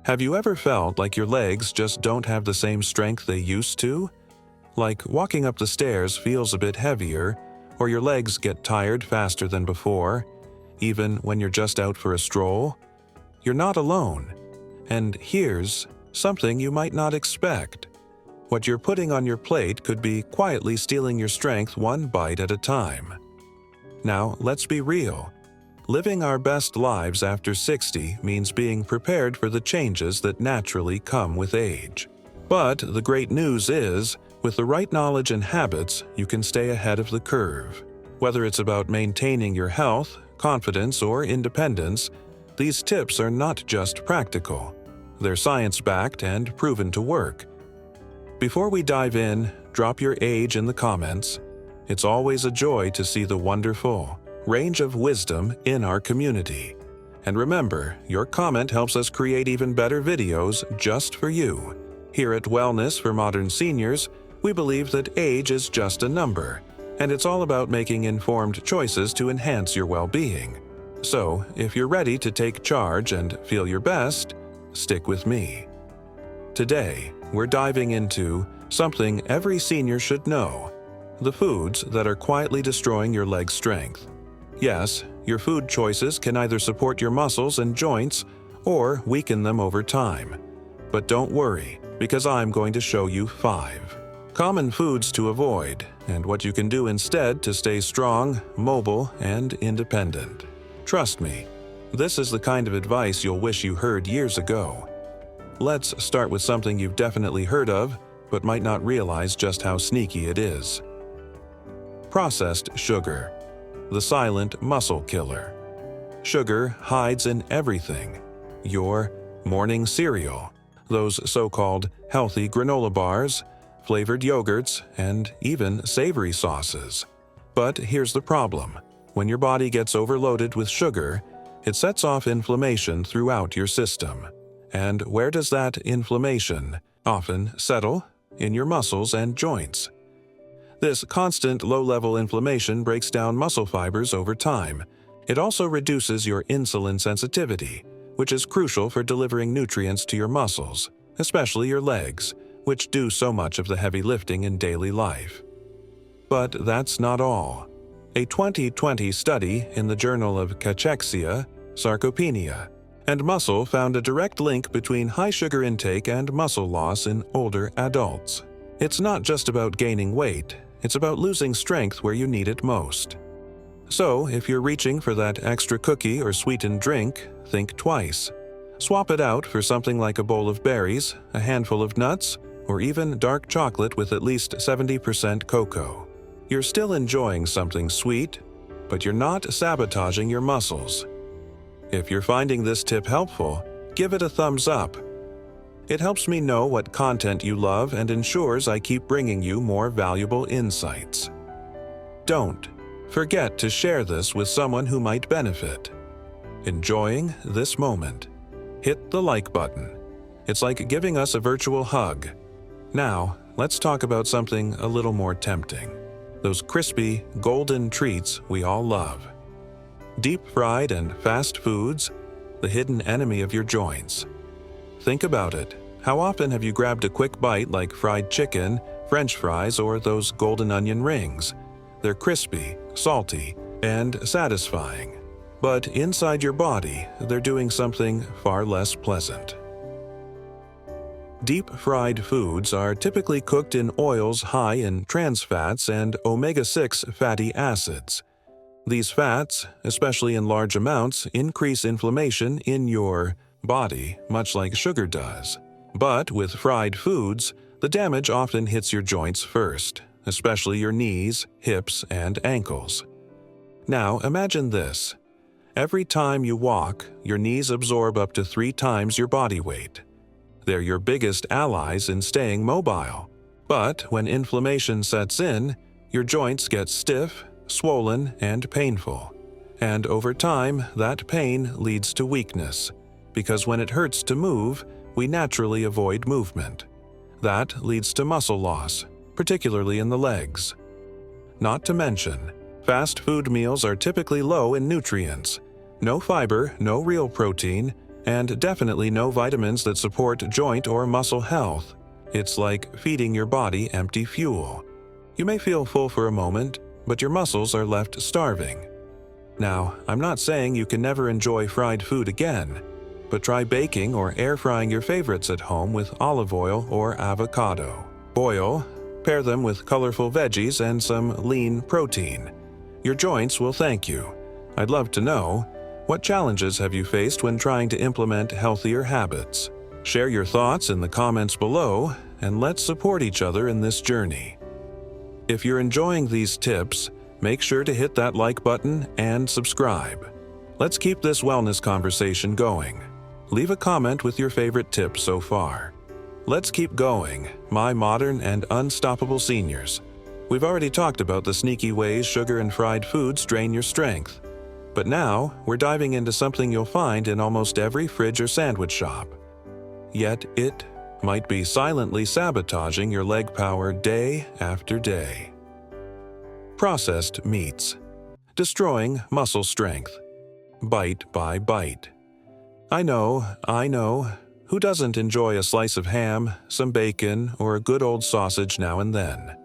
Have you ever felt like your legs just don't have the same strength they used to? Like walking up the stairs feels a bit heavier, or your legs get tired faster than before, even when you're just out for a stroll? You're not alone. And here's something you might not expect. What you're putting on your plate could be quietly stealing your strength one bite at a time. Now, let's be real. Living our best lives after 60 means being prepared for the changes that naturally come with age. But the great news is, with the right knowledge and habits, you can stay ahead of the curve. Whether it's about maintaining your health, confidence, or independence, these tips are not just practical. They're science-backed and proven to work. Before we dive in, drop your age in the comments. It's always a joy to see the wonderful range of wisdom in our community. And remember, your comment helps us create even better videos just for you. Here at Wellness for Modern Seniors, we believe that age is just a number, and it's all about making informed choices to enhance your well-being. So, if you're ready to take charge and feel your best, stick with me. Today, we're diving into something every senior should know: the foods that are quietly destroying your leg strength. Yes, your food choices can either support your muscles and joints or weaken them over time. But don't worry, because I'm going to show you 5 common foods to avoid and what you can do instead to stay strong, mobile, and independent. Trust me, this is the kind of advice you'll wish you heard years ago. Let's start with something you've definitely heard of, but might not realize just how sneaky it is. Processed sugar, the silent muscle killer. Sugar hides in everything: your morning cereal, those so-called healthy granola bars, flavored yogurts, and even savory sauces. But here's the problem. When your body gets overloaded with sugar, it sets off inflammation throughout your system. And where does that inflammation often settle? In your muscles and joints. This constant low-level inflammation breaks down muscle fibers over time. It also reduces your insulin sensitivity, which is crucial for delivering nutrients to your muscles, especially your legs, which do so much of the heavy lifting in daily life. But that's not all. A 2020 study in the Journal of Cachexia, Sarcopenia, and Muscle found a direct link between high sugar intake and muscle loss in older adults. It's not just about gaining weight, it's about losing strength where you need it most. So, if you're reaching for that extra cookie or sweetened drink, think twice. Swap it out for something like a bowl of berries, a handful of nuts, or even dark chocolate with at least 70% cocoa. You're still enjoying something sweet, but you're not sabotaging your muscles. If you're finding this tip helpful, give it a thumbs up. It helps me know what content you love and ensures I keep bringing you more valuable insights. Don't forget to share this with someone who might benefit. Enjoying this moment? Hit the like button. It's like giving us a virtual hug. Now, let's talk about something a little more tempting. Those crispy, golden treats we all love. Deep-fried and fast foods, the hidden enemy of your joints. Think about it. How often have you grabbed a quick bite like fried chicken, French fries, or those golden onion rings? They're crispy, salty, and satisfying. But inside your body, they're doing something far less pleasant. Deep-fried foods are typically cooked in oils high in trans fats and omega-6 fatty acids. These fats, especially in large amounts, increase inflammation in your body, much like sugar does. But with fried foods, the damage often hits your joints first, especially your knees, hips, and ankles. Now imagine this. Every time you walk, your knees absorb up to 3 times your body weight. They're your biggest allies in staying mobile. But when inflammation sets in, your joints get stiff, swollen, and painful. And over time, that pain leads to weakness, because when it hurts to move, we naturally avoid movement. That leads to muscle loss, particularly in the legs. Not to mention, fast food meals are typically low in nutrients. No fiber, no real protein, And definitely no vitamins that support joint or muscle health. It's like feeding your body empty fuel. You may feel full for a moment, but your muscles are left starving. Now, I'm not saying you can never enjoy fried food again, but try baking or air frying your favorites at home with olive oil or avocado. Boil, pair them with colorful veggies and some lean protein. Your joints will thank you. I'd love to know, what challenges have you faced when trying to implement healthier habits? Share your thoughts in the comments below, and let's support each other in this journey. If you're enjoying these tips, make sure to hit that like button and subscribe. Let's keep this wellness conversation going. Leave a comment with your favorite tips so far. Let's keep going, my modern and unstoppable seniors. We've already talked about the sneaky ways sugar and fried foods drain your strength. But now, we're diving into something you'll find in almost every fridge or sandwich shop. Yet it might be silently sabotaging your leg power day after day. Processed meats. Destroying muscle strength. Bite by bite. I know. Who doesn't enjoy a slice of ham, some bacon, or a good old sausage now and then?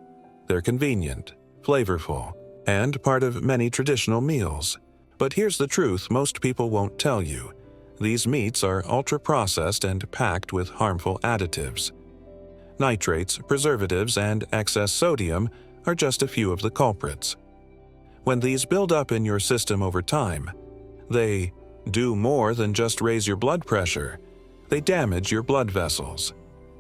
They're convenient, flavorful, and part of many traditional meals. But here's the truth most people won't tell you. These meats are ultra-processed and packed with harmful additives. Nitrates, preservatives, and excess sodium are just a few of the culprits. When these build up in your system over time, they do more than just raise your blood pressure. They damage your blood vessels.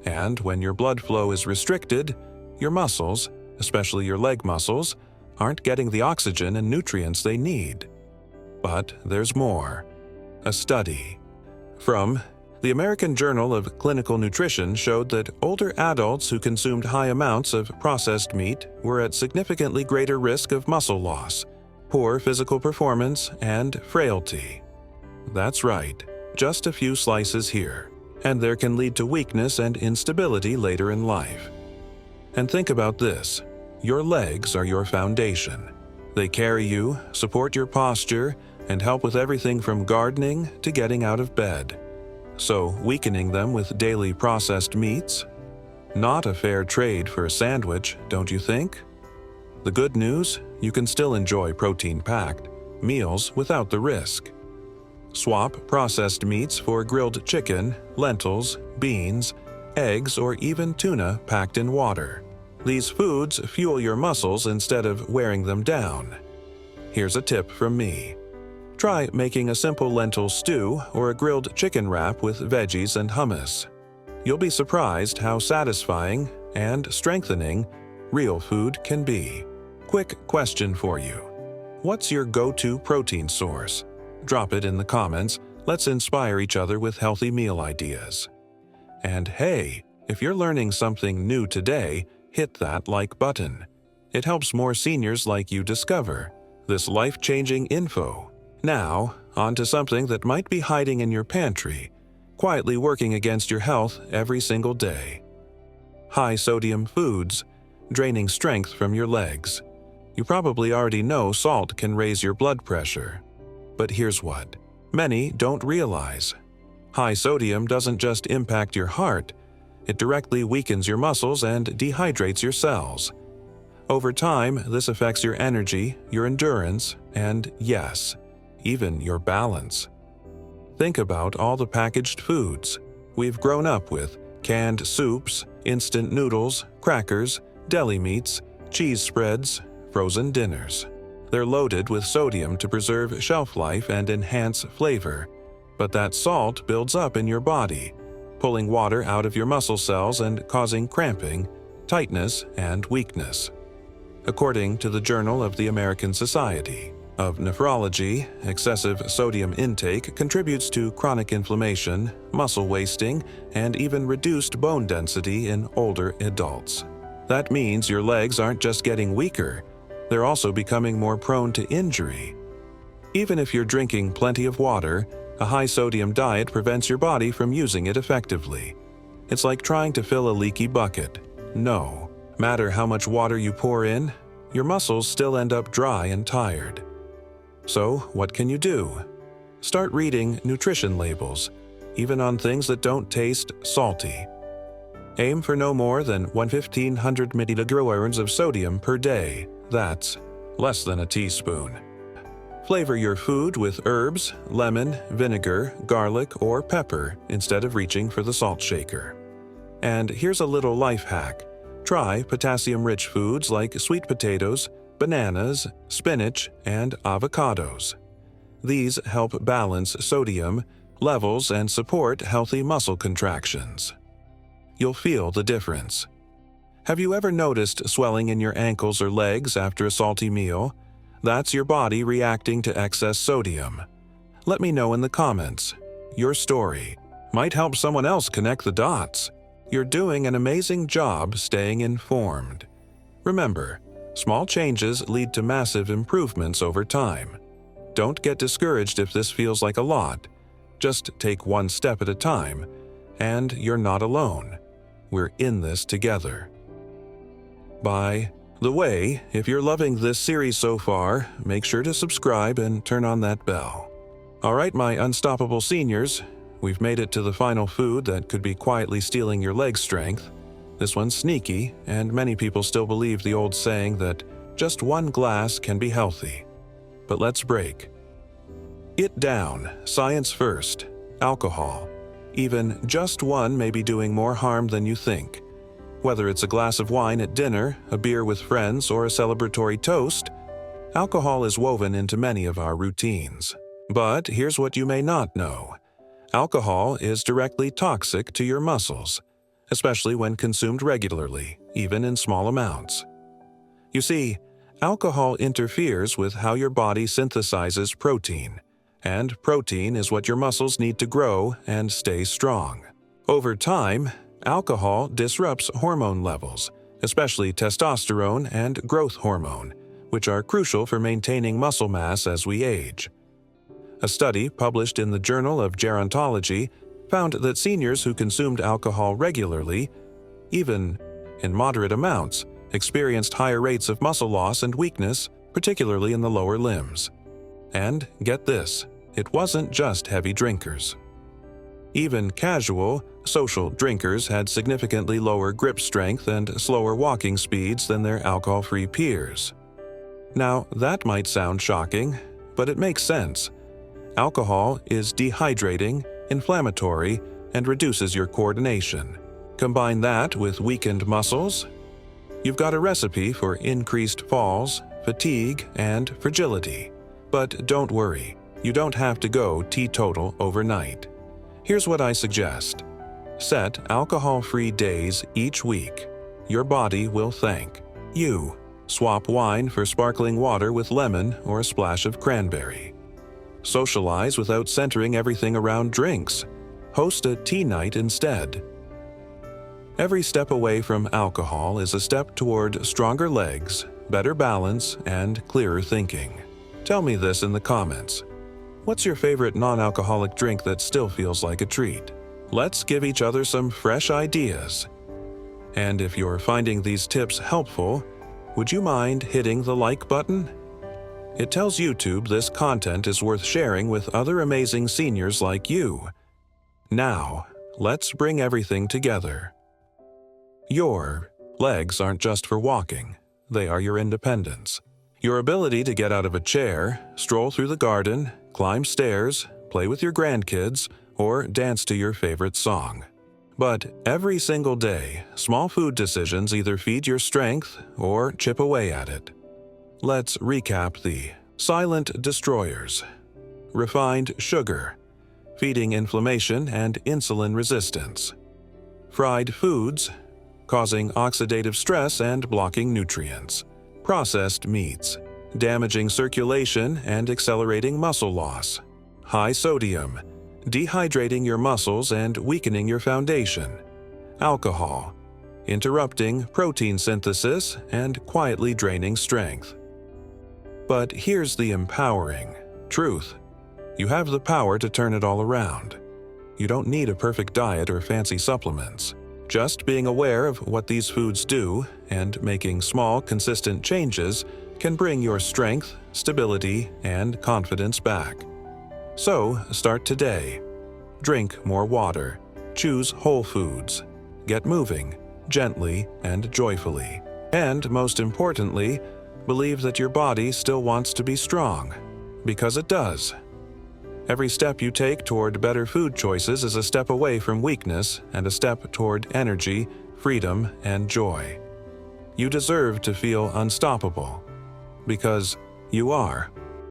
And when your blood flow is restricted, your muscles, especially your leg muscles, aren't getting the oxygen and nutrients they need. But there's more. A study from the American Journal of Clinical Nutrition showed that older adults who consumed high amounts of processed meat were at significantly greater risk of muscle loss, poor physical performance, and frailty. That's right, just a few slices here, and there can lead to weakness and instability later in life. And think about this, your legs are your foundation. They carry you, support your posture, and help with everything from gardening to getting out of bed. So, weakening them with daily processed meats? Not a fair trade for a sandwich, don't you think? The good news? You can still enjoy protein-packed meals without the risk. Swap processed meats for grilled chicken, lentils, beans, eggs, or even tuna packed in water. These foods fuel your muscles instead of wearing them down. Here's a tip from me. Try making a simple lentil stew or a grilled chicken wrap with veggies and hummus. You'll be surprised how satisfying and strengthening real food can be. Quick question for you. What's your go-to protein source? Drop it in the comments. Let's inspire each other with healthy meal ideas. And hey, if you're learning something new today, hit that like button. It helps more seniors like you discover this life-changing info. Now, on to something that might be hiding in your pantry, quietly working against your health every single day. High-sodium foods, draining strength from your legs. You probably already know salt can raise your blood pressure. But here's what many don't realize. High sodium doesn't just impact your heart, it directly weakens your muscles and dehydrates your cells. Over time, this affects your energy, your endurance, and yes, even your balance. Think about all the packaged foods we've grown up with: canned soups, instant noodles, crackers, deli meats, cheese spreads, frozen dinners. They're loaded with sodium to preserve shelf life and enhance flavor. But that salt builds up in your body, pulling water out of your muscle cells and causing cramping, tightness, and weakness. According to the Journal of the American Society of Nephrology, excessive sodium intake contributes to chronic inflammation, muscle wasting, and even reduced bone density in older adults. That means your legs aren't just getting weaker, they're also becoming more prone to injury. Even if you're drinking plenty of water, a high-sodium diet prevents your body from using it effectively. It's like trying to fill a leaky bucket. No matter how much water you pour in, your muscles still end up dry and tired. So, what can you do? Start reading nutrition labels. even on things that don't taste salty. Aim for no more than 1,500 mg of sodium per day. That's less than a teaspoon. Flavor your food with herbs, lemon, vinegar, garlic, or pepper instead of reaching for the salt shaker. And here's a little life hack. Try potassium-rich foods like sweet potatoes, bananas, spinach, and avocados. These help balance sodium levels and support healthy muscle contractions. You'll feel the difference. Have you ever noticed swelling in your ankles or legs after a salty meal? That's your body reacting to excess sodium. Let me know in the comments. Your story might help someone else connect the dots. You're doing an amazing job staying informed. Remember, small changes lead to massive improvements over time. Don't get discouraged if this feels like a lot. Just take one step at a time, and you're not alone. We're in this together. By the way, if you're loving this series so far, make sure to subscribe and turn on that bell. Alright, my unstoppable seniors, we've made it to the final food that could be quietly stealing your leg strength. This one's sneaky, and many people still believe the old saying that just one glass can be healthy. But let's break it down. Science first. Alcohol. Even just one may be doing more harm than you think. Whether it's a glass of wine at dinner, a beer with friends, or a celebratory toast, alcohol is woven into many of our routines. But here's what you may not know. Alcohol is directly toxic to your muscles, especially when consumed regularly, even in small amounts. You see, alcohol interferes with how your body synthesizes protein, and protein is what your muscles need to grow and stay strong. Over time, alcohol disrupts hormone levels, especially testosterone and growth hormone, which are crucial for maintaining muscle mass as we age. A study published in the Journal of Gerontology found that seniors who consumed alcohol regularly, even in moderate amounts, experienced higher rates of muscle loss and weakness, particularly in the lower limbs. And get this, it wasn't just heavy drinkers. Even casual, social drinkers had significantly lower grip strength and slower walking speeds than their alcohol-free peers. Now, that might sound shocking, but it makes sense. Alcohol is dehydrating, inflammatory, and reduces your coordination. Combine that with weakened muscles, you've got a recipe for increased falls, fatigue, and fragility. But don't worry, you don't have to go teetotal overnight. Here's what I suggest. Set alcohol-free days each week. Your body will thank you. Swap wine for sparkling water with lemon or a splash of cranberry. Socialize without centering everything around drinks. Host a tea night instead. Every step away from alcohol is a step toward stronger legs, better balance, and clearer thinking. Tell me this in the comments. What's your favorite non-alcoholic drink that still feels like a treat? Let's give each other some fresh ideas. And if you're finding these tips helpful, would you mind hitting the like button? It tells YouTube this content is worth sharing with other amazing seniors like you. Now, let's bring everything together. Your legs aren't just for walking, they are your independence. Your ability to get out of a chair, stroll through the garden, climb stairs, play with your grandkids, or dance to your favorite song. But every single day, small food decisions either feed your strength or chip away at it. Let's recap the silent destroyers. Refined sugar, feeding inflammation and insulin resistance. Fried foods, causing oxidative stress and blocking nutrients. Processed meats, damaging circulation and accelerating muscle loss. High sodium, dehydrating your muscles and weakening your foundation. Alcohol, interrupting protein synthesis and quietly draining strength. But here's the empowering truth. You have the power to turn it all around. You don't need a perfect diet or fancy supplements. Just being aware of what these foods do and making small, consistent changes can bring your strength, stability, and confidence back. So, start today. Drink more water. Choose whole foods. Get moving, gently and joyfully. And most importantly, believe that your body still wants to be strong, because it does. Every step you take toward better food choices is a step away from weakness and a step toward energy, freedom, and joy. You deserve to feel unstoppable, because you are.